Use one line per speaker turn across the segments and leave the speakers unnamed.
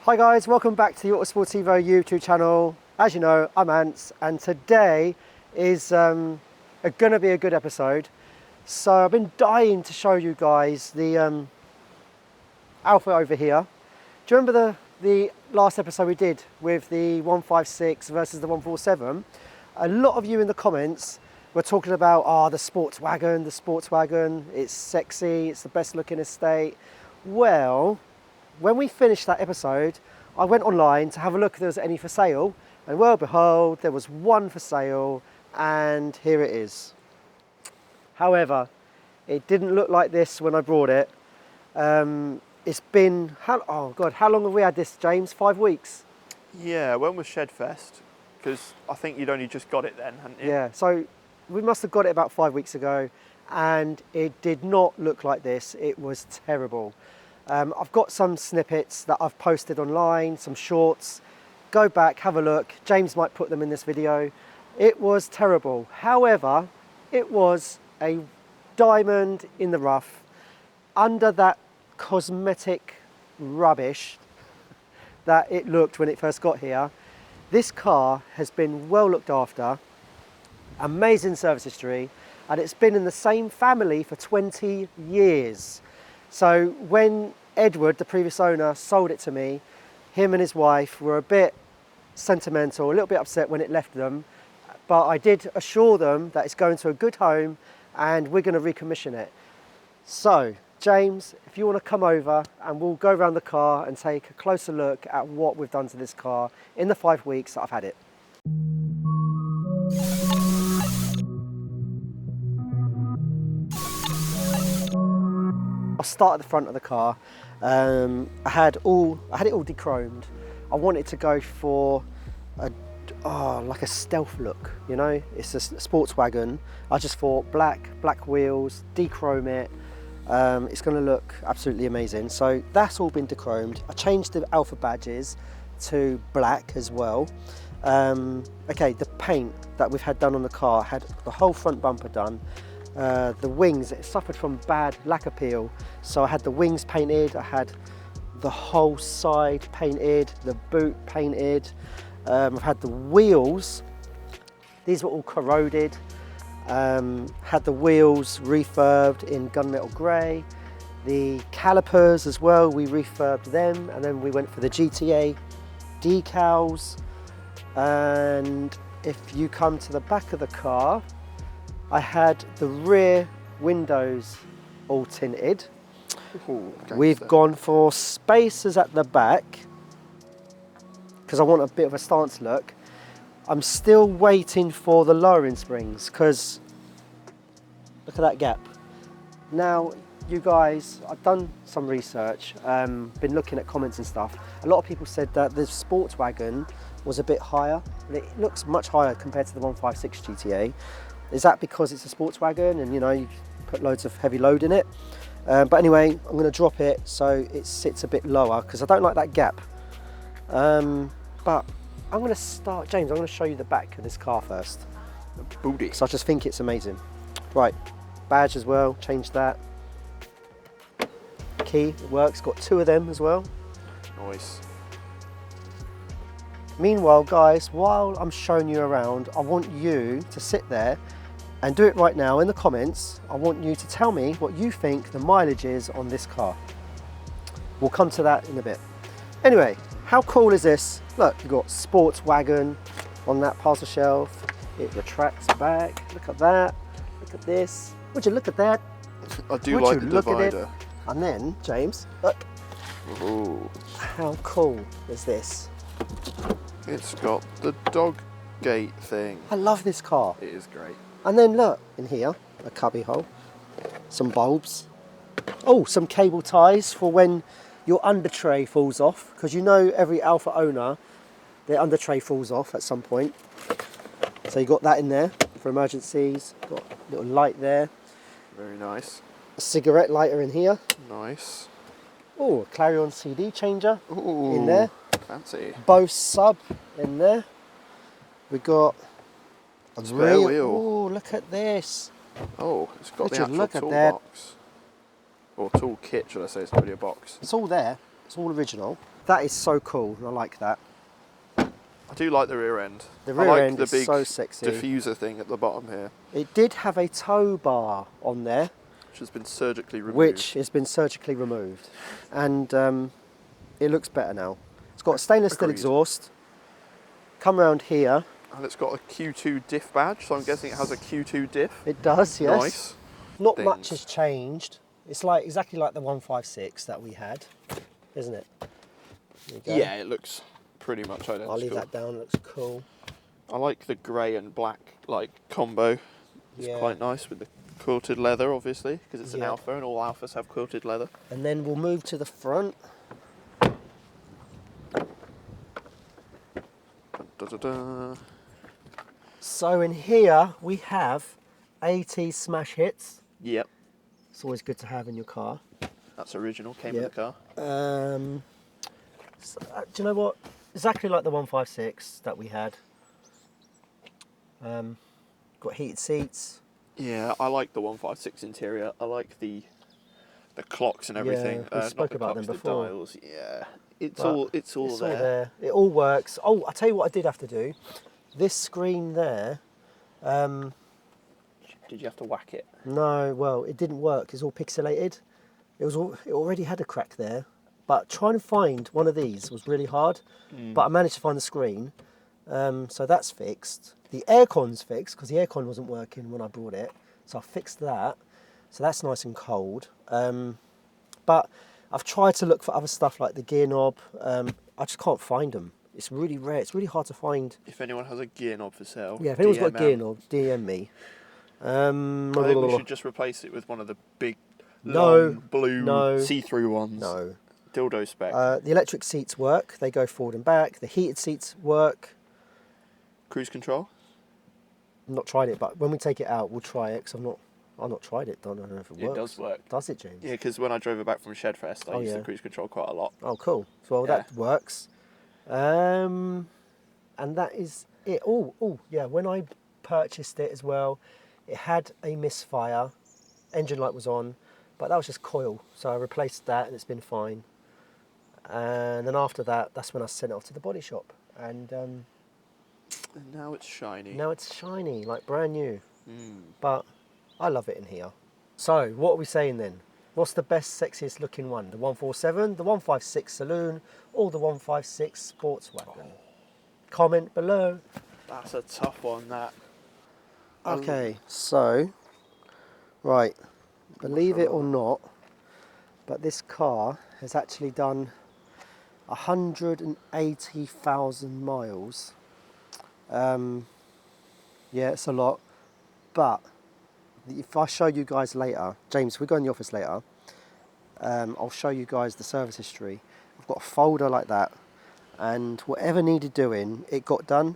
Hi guys, welcome back to the Autosportivo YouTube channel. As you know, I'm Ants, and today is going to be a good episode. So I've been dying to show you guys the Alfa over here. Do you remember the last episode we did with the 156 versus the 147? A lot of you in the comments were talking about, the Sportswagon, it's sexy, it's the best looking estate. Well, when we finished that episode, I went online to have a look if there was any for sale, and well behold, there was one for sale, and here it is. However, it didn't look like this when I brought it. It's been, how long have we had this, James? 5 weeks?
Yeah, when was Shedfest? Because I think you'd only just got it then, hadn't you?
Yeah, so we must have got it about 5 weeks ago, and it did not look like this. It was terrible. I've got some snippets that I've posted online, some shorts. Go back, have a look. James might put them in this video. It was terrible. However, it was a diamond in the rough under that cosmetic rubbish that it looked when it first got here. This car has been well looked after, amazing service history, and it's been in the same family for 20 years. So when Edward, the previous owner, sold it to me, him and his wife were a bit sentimental, a little bit upset when it left them, but I did assure them that it's going to a good home and we're going to recommission it. So, James, if you want to come over and we'll go around the car and take a closer look at what we've done to this car in the 5 weeks that I've had it. I'll start at the front of the car. I had it all dechromed. I wanted to go for like a stealth look, you know. It's a Sportswagon. I just thought black wheels, dechrome it. It's going to look absolutely amazing. So that's all been dechromed. I changed the Alfa badges to black as well. Okay, the paint that we've had done on the car, had the whole front bumper done. The wings, it suffered from bad lacquer peel, so I had the wings painted, I had the whole side painted, the boot painted. I've had the wheels, these were all corroded. Had the wheels refurbed in gunmetal grey. The calipers as well, we refurbed them, and then we went for the GTA decals. And if you come to the back of the car, I had the rear windows all tinted.
Ooh,
We've gone for spacers at the back because I want a bit of a stance look. I'm still waiting for the lowering springs because look at that gap. Now, you guys, I've done some research, been looking at comments and stuff. A lot of people said that the Sportswagon was a bit higher. It looks much higher compared to the 156 GTA. Is that because it's a Sportswagon and, you know, you put loads of heavy load in it? But anyway, I'm going to drop it so it sits a bit lower because I don't like that gap. But I'm going to start, James, I'm going to show you the back of this car first.
The booty.
So I just think it's amazing. Right, badge as well, changed that. Key, it works, got 2 of them as well.
Nice.
Meanwhile, guys, while I'm showing you around, I want you to sit there and do it right now in the comments. I want you to tell me what you think the mileage is on this car. We'll come to that in a bit. Anyway, how cool is this? Look, you've got Sportswagon on that parcel shelf. It retracts back. Look at that. Look at this. Would you look at that?
I do like the divider.
And then, James, look.
Ooh.
How cool is this?
It's got the dog gate thing.
I love this car.
It is great.
And then look, in here, a cubby hole, some bulbs. Oh, some cable ties for when your under tray falls off, because you know every Alfa owner, their under tray falls off at some point. So you got that in there for emergencies. Got a little light there.
Very nice.
A cigarette lighter in here.
Nice.
Oh, a Clarion CD changer in there.
Fancy.
Bose sub in there. We got a
spare wheel.
Oh, look at this.
Oh, it's got
Would
the
you
actual
look at
toolbox. Or tool kit, should I say? It's not really a box.
It's all there. It's all original. That is so cool. I like that.
I do like the rear end.
The rear
I like
end
the
is
big
so sexy.
diffuser thing at the bottom here,
It did have a tow bar on there,
which has been surgically removed.
which has been surgically removed, and it looks better now. It's got a stainless steel
Agreed.
exhaust. Come around here.
And it's got a Q2 diff badge, so I'm guessing it has a Q2 diff.
It does, yes.
Nice.
Not
things.
much has changed. It's like exactly like the 156 that we had, isn't it? There you go.
Yeah, it looks pretty much identical.
I'll leave that down. It looks cool.
I like the grey and black combo. It's
Yeah.
quite nice with the quilted leather, obviously, because it's an
Yeah.
Alfa and all Alfas have quilted leather.
And then we'll move to the front.
Da-da-da.
So in here we have AT smash hits.
Yep,
It's always good to have in your car.
that's original, came
Yep.
with the car.
Do you know what? Exactly like the 156 that we had. Got heated seats.
Yeah, I like the 156 interior. I like the clocks and everything.
Yeah, we
Not
spoke
the
about them
clocks,
before.
The dials. Yeah, it's
But
all
It's all
there.
there. It all works. Oh, I tell you what I did have to do. This screen there.
Did you have to whack it?
No, well, it didn't work. It's all pixelated. It already had a crack there, but trying to find one of these was really hard. But I managed to find the screen, so that's fixed. The aircon's fixed because the aircon wasn't working when I brought it, so I fixed that. So that's nice and cold. But I've tried to look for other stuff like the gear knob. I just can't find them. It's really rare. It's really hard to find.
If anyone has a gear knob for sale,
Yeah, if anyone's got a
DM
gear
out.
knob, DM me.
I think we should just replace it with one of the big,
No,
long, blue,
no,
see-through ones.
No.
Dildo spec.
The electric seats work. They go forward and back. The heated seats work.
Cruise control.
I've not tried it, but when we take it out, we'll try it because I've not tried it. Don't know if it works.
It does work.
Does it, James?
Yeah, because when I drove it back from Shedfest, I used the cruise control quite a lot.
Oh, cool. So
Yeah.
that works. And that is it. Oh, yeah. When I purchased it as well, it had a misfire. Engine light was on, but that was just coil. So I replaced that, and it's been fine. And then after that, that's when I sent it off to the body shop, and
And now it's shiny.
now it's shiny, like brand new.
Mm.
But I love it in here. So what are we saying then? What's the best, sexiest looking one? The 147, the 156 Saloon, or the 156 Sportswagon? Comment below.
That's a tough one, that.
Okay, so, right, believe it or not, but this car has actually done 180,000 miles. Yeah, it's a lot, but if I show you guys later, James, we go in the office later, I'll show you guys the service history. I've got a folder like that, and whatever needed doing, it got done.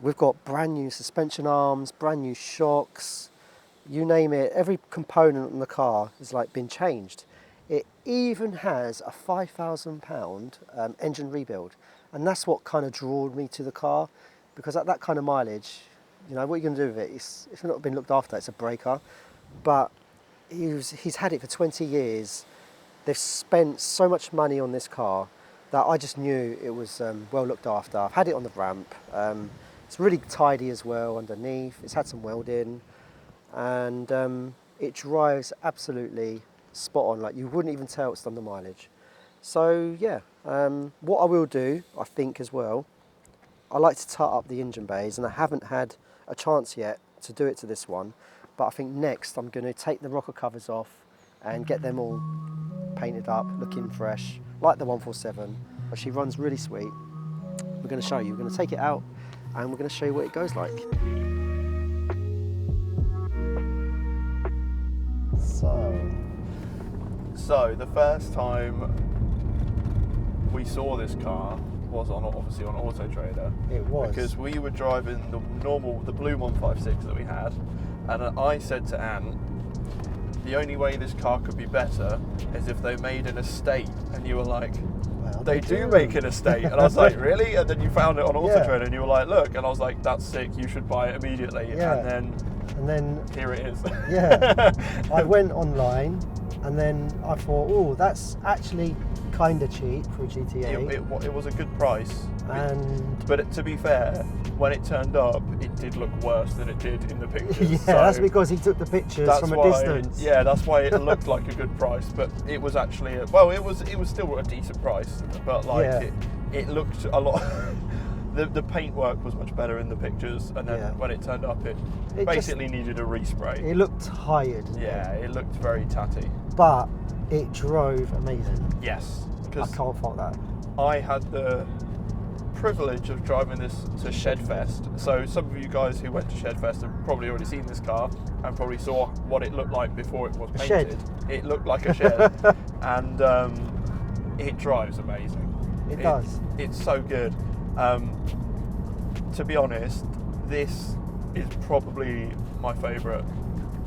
We've got brand new suspension arms, brand new shocks, you name it. Every component in the car has like been changed. It even has a £5,000 engine rebuild, and that's what kind of drew me to the car, because at that kind of mileage, you know, what are you going to do with it? If it's not been looked after, it's a breaker. But he's had it for 20 years. They've spent so much money on this car that I just knew it was well looked after. I've had it on the ramp. It's really tidy as well underneath. It's had some welding, and it drives absolutely spot on. Like, you wouldn't even tell it's done the mileage. So yeah, what I will do, I think as well, I like to tut up the engine bays, and I haven't had a chance yet to do it to this one, but I think next I'm going to take the rocker covers off and get them all painted up, looking fresh, like the 147, but she runs really sweet. We're going to show you. We're going to take it out, and we're going to show you what it goes like.
So the first time we saw this car was obviously on Auto Trader.
It was.
Because we were driving the blue 156 that we had, and I said to Anne, the only way this car could be better is if they made an estate, and you were like,
Well,
they do make an estate, and I was like, really? And then you found it on Auto
Yeah.
Trader, and you were like, look, and I was like, that's sick, you should buy it immediately.
Yeah.
And then here it is.
Yeah, I went online, and then I thought, oh, that's actually kind of cheap for a GTA.
It was a good price.
And
But to be fair, when it turned up, it did look worse than it did in the pictures.
yeah,
so
that's because he took the pictures from a distance.
Yeah, that's why it looked like a good price, but it was actually it was still a decent price, but like
Yeah.
it looked a lot. The paintwork was much better in the pictures, and then when it turned up, it basically needed a respray.
It looked tired.
Yeah, it looked very tatty.
But it drove amazing.
Yes,
I
because
can't fault that.
I had the privilege of driving this to Shedfest. So some of you guys who went to Shedfest have probably already seen this car and probably saw what it looked like before it was painted.
Shed.
It looked like a shed, and it drives amazing.
It does.
It's so good. To be honest, this is probably my favourite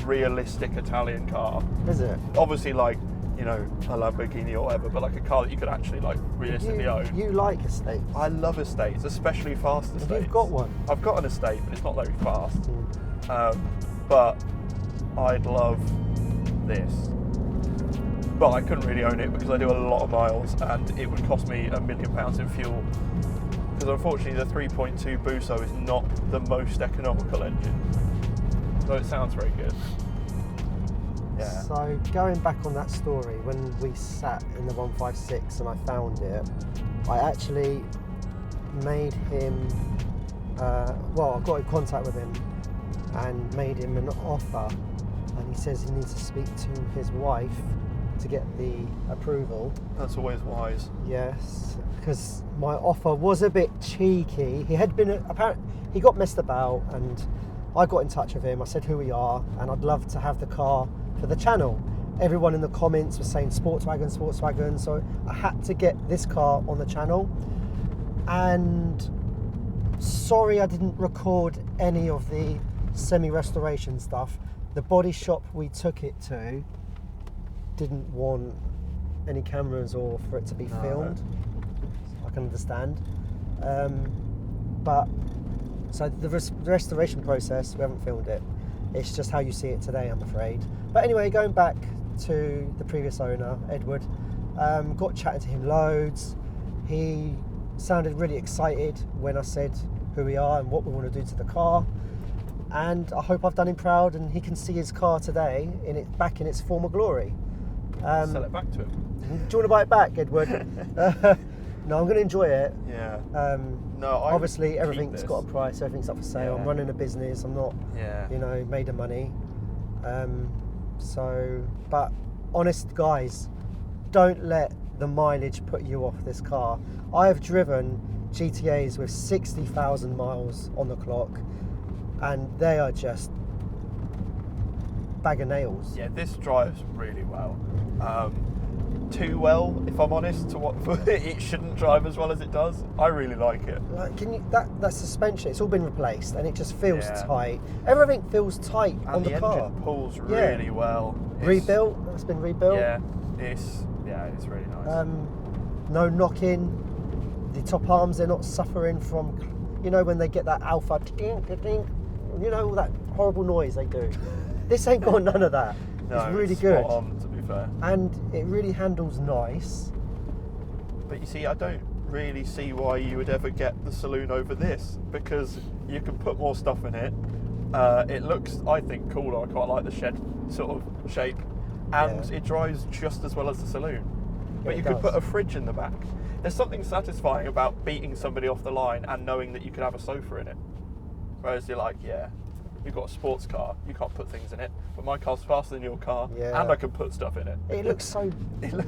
realistic Italian car.
Is it?
Obviously, like, you know, a Lamborghini or whatever, but like a car that you could actually like realistically own.
You like estates?
I love estates, especially fast estates.
You've got one?
I've got an estate, but it's not very fast.
Mm.
But I'd love this. But I couldn't really own it because I do a lot of miles, and it would cost me £1 million in fuel. Because unfortunately the 3.2 Buso is not the most economical engine. So it sounds very good. Yeah.
So going back on that story, when we sat in the 156 and I found it, I actually made him, I got in contact with him and made him an offer, and he says he needs to speak to his wife to get the approval.
That's always wise.
Yes, because my offer was a bit cheeky. He had been, apparently, he got messed about, and I got in touch with him. I said who we are, and I'd love to have the car for the channel. Everyone in the comments was saying Sportswagon, Sportswagon, so I had to get this car on the channel. And sorry I didn't record any of the semi-restoration stuff. The body shop we took it to didn't want any cameras or for it to be filmed. I can understand. But so the restoration process, we haven't filmed it. It's just how you see it today, I'm afraid. But anyway, going back to the previous owner, Edward, got chatting to him loads. He sounded really excited when I said who we are and what we want to do to the car. And I hope I've done him proud, and he can see his car today back in its former glory.
Sell it back to him.
Do you want to buy it back, Edward? No, I'm going to enjoy it.
Yeah. No,
obviously everything's got a price. Everything's up for sale.
Yeah.
I'm running a business. I'm not, made of money. But honest guys, don't let the mileage put you off this car. I have driven GTAs with 60,000 miles on the clock, and they are just bag of nails.
Yeah, this drives really well. Too well, if I'm honest, to what it shouldn't drive as well as it does. I really like it.
Like, that suspension, it's all been replaced, and it just feels tight. Everything feels tight on the car.
And the engine pulls really well.
Rebuilt. It's been rebuilt.
Yeah, it's really nice.
No knocking. The top arms, they're not suffering from, when they get that Alfa, all that horrible noise they do. This ain't got none of that.
No,
it's really
it's
good.
spot on, to be fair.
And it really handles nice.
But you see, I don't really see why you would ever get the saloon over this, because you can put more stuff in it. It looks, I think, cooler. I quite like the shed sort of shape, and it drives just as well as the saloon. But you could put a fridge in the back. There's something satisfying about beating somebody off the line and knowing that you could have a sofa in it. Whereas you're like, you've got a sports car, you can't put things in it, but my car's faster than your car, and I can put stuff in it.
It looks so
it looks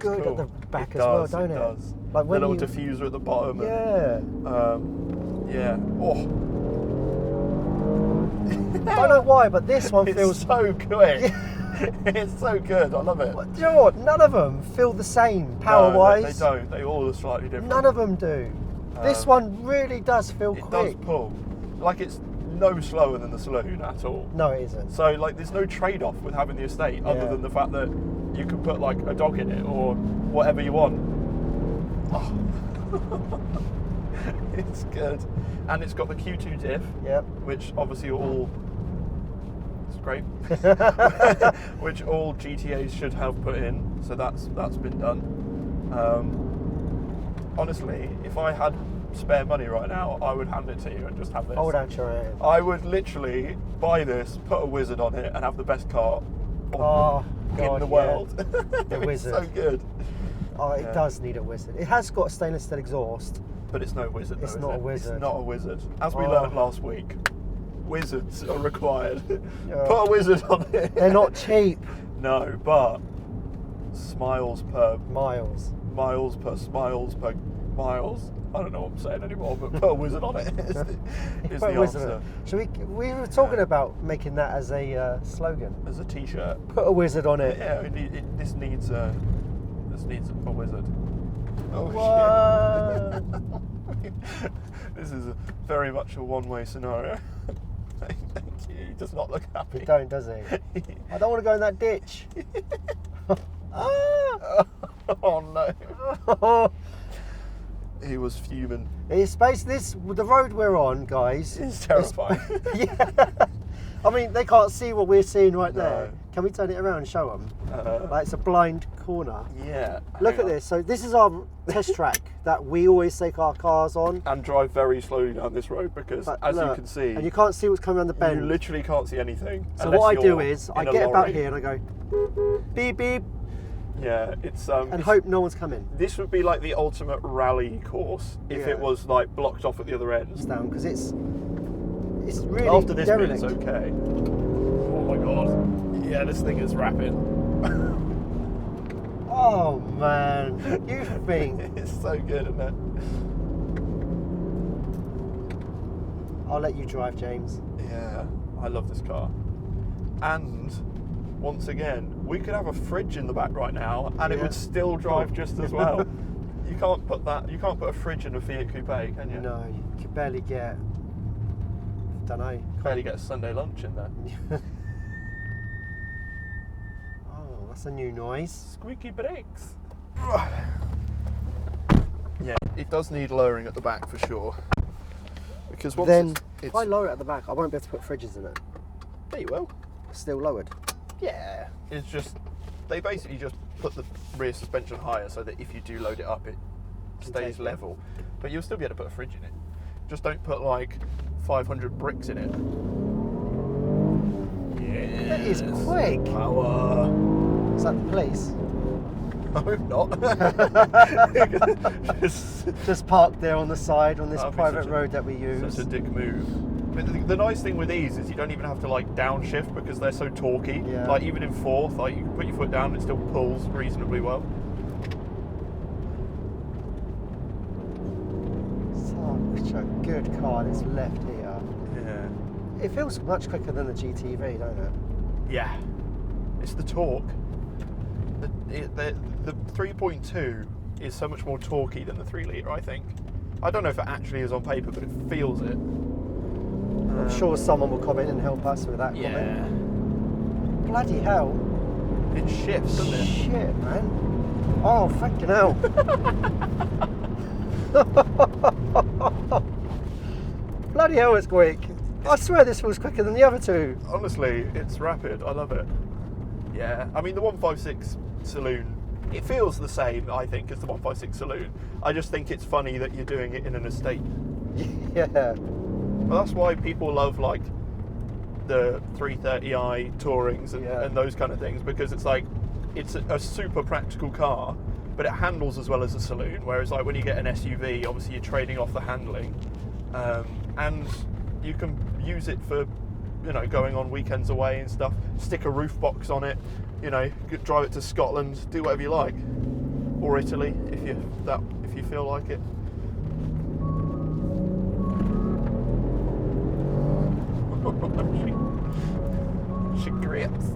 good
cool.
at the back
it
as well,
does,
don't it?
It does.
Like when
the little diffuser at the bottom. Oh.
I don't know why, but this one feels
so quick. It's so good. I love it.
Do you know what? None of them feel the same power-wise.
They don't. They all are slightly different.
None of them do. This one really does feel quick.
It does pull. Like, it's no slower than the saloon at all.
No, it isn't.
So, like, there's no trade-off with having the estate other than the fact that you can put, like, a dog in it or whatever you want. Oh. It's good. And it's got the Q2 diff, which obviously great. Which all GTAs should have put in, so that's been done. Honestly, if I had spare money right now, I would hand it to you and just have this.
Hold out your hand.
I would literally buy this, put a wizard on it, and have the best car in the world.
The wizard.
So good.
Oh, it does need a wizard. It has got a stainless steel exhaust.
But it's no wizard, though,
It's
is
not
it?
a wizard.
It's not a wizard. As we learned last week, wizards are required.
Yeah.
Put a wizard on it.
They're not cheap.
No, but smiles per
Miles.
miles per smiles per miles. I don't know what I'm saying anymore, but put a wizard on it is
Put
the
a wizard
answer.
on it. We were talking about making that as a slogan.
As a t-shirt.
Put a wizard on it.
Yeah, this needs a wizard. Oh shit. This is very much a one-way scenario. Thank you. He does not look happy.
He don't, does he? I don't want to go in that ditch.
Oh no. He was fuming.
It's basically the road we're on, guys.
It's terrifying.
Yeah. I mean, they can't see what we're seeing right
No.
there. Can we turn it around and show them? Like it's a blind corner.
Yeah.
Look at this. So this is our test track that we always take our cars on.
And drive very slowly down this road because,
But
as you
look,
can see,
and you can't see what's coming around the
you
bend.
literally can't see anything.
So
unless
what I do
you're
is I
in a
get about
lorry.
here and I go beep beep
Yeah, it's
and hope no one's coming.
This would be like the ultimate rally course if
Yeah.
it was like blocked off at the other ends.
Down because it's really
After this bit,
derelict.
it's okay. Oh my god. Yeah, this thing is rapid.
Oh man, you think?
It's so good, isn't it?
I'll let you drive, James.
Yeah, I love this car. And once again, we could have a fridge in the back right now, and it
Yeah.
would still drive just as well. You can't put a fridge in a Fiat Coupe, can you?
No, you could barely get. Don't know.
Barely get a Sunday lunch in there.
Oh, that's a new noise.
Squeaky brakes. Yeah, it does need lowering at the back for sure. Because once
Then
it's
if I lower it at the back, I won't be able to put fridges in it.
there you will.
Still lowered.
Yeah. It's just they basically just put the rear suspension higher so that if you do load it up, it stays
take it.
level. But you'll still be able to put a fridge in it. Just don't put like 500 bricks in it. Yeah.
That is quick.
Power.
Is that the police?
I hope not.
Just parked there on the side on this
That'd be
private
such a-
road that we use.
Such a dick move. But the nice thing with these is you don't even have to like downshift because they're so torquey.
Yeah.
Like even in fourth, like you can put your foot down and it still pulls reasonably well.
Such a good car that's left here.
Yeah.
It feels much quicker than the GTV, don't it?
Yeah. It's the torque. The 3.2 is so much more torquey than the 3 litre, I think. I don't know if it actually is on paper, but it feels it.
I'm sure someone will comment and help us with that
Yeah.
comment. Bloody hell.
It shifts, doesn't it?
Shit, man. Oh, fucking hell. Bloody hell, it's quick. I swear this was quicker than the other two.
Honestly, it's rapid. I love it. Yeah. I mean, the 156 Saloon, it feels the same, I think, as the 156 Saloon. I just think it's funny that you're doing it in an estate.
Yeah.
Well, that's why people love, like, the 330i Tourings and those kind of things, because it's like, it's a super practical car, but it handles as well as a saloon, whereas like when you get an SUV, obviously you're trading off the handling, and you can use it for, you know, going on weekends away and stuff, stick a roof box on it, you know, drive it to Scotland, do whatever you like, or Italy if you feel like it. she grips.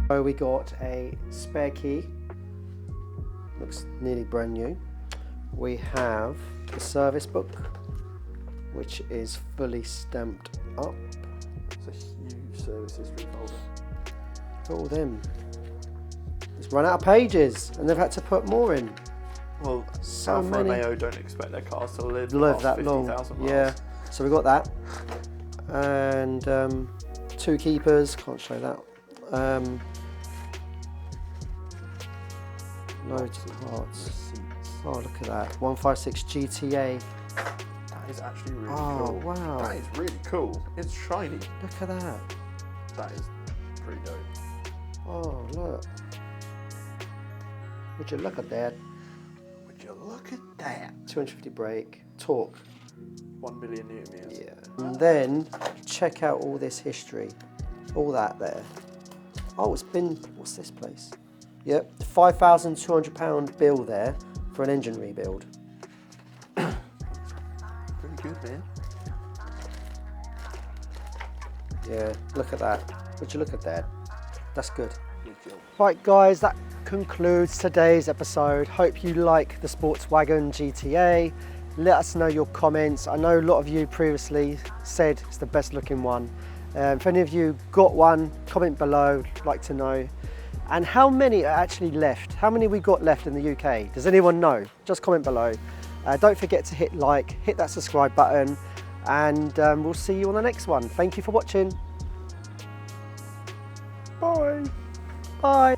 So we got a spare key, looks nearly brand new. We have the service book, which is fully stamped up.
It's a huge service history folder.
Look at all them. It's run out of pages and they've had to put more in.
Well,
So
Alfa
many.
Romeo don't expect their cars to live
Live
past
that long.
50,000 miles.
Yeah. So we got that. and 2 keepers. Can't show that. Loads of parts.
Receipts.
Oh, look at that. 156 GTA.
That is actually really
Oh,
cool.
wow.
That is really cool. It's shiny.
Look at that.
That is pretty dope.
Oh, look. Would you look at that?
Would you look at that?
250 brake. Torque.
1 million Newton meters.
Yeah. And then check out all this history. All that there. Oh, it's been, what's this place? Yep, £5,200 bill there for an engine rebuild.
Pretty good, man.
Yeah, look at that. Would you look at that? That's good.
Good job.
Right guys, that concludes today's episode. Hope you like the Sportswagon GTA. Let us know your comments. I know a lot of you previously said it's the best looking one. If any of you got one, comment below, I'd like to know. And how many are actually left? How many we got left in the UK? Does anyone know? Just comment below. Don't forget to hit like, hit that subscribe button, and we'll see you on the next one. Thank you for watching.
Bye.
Bye.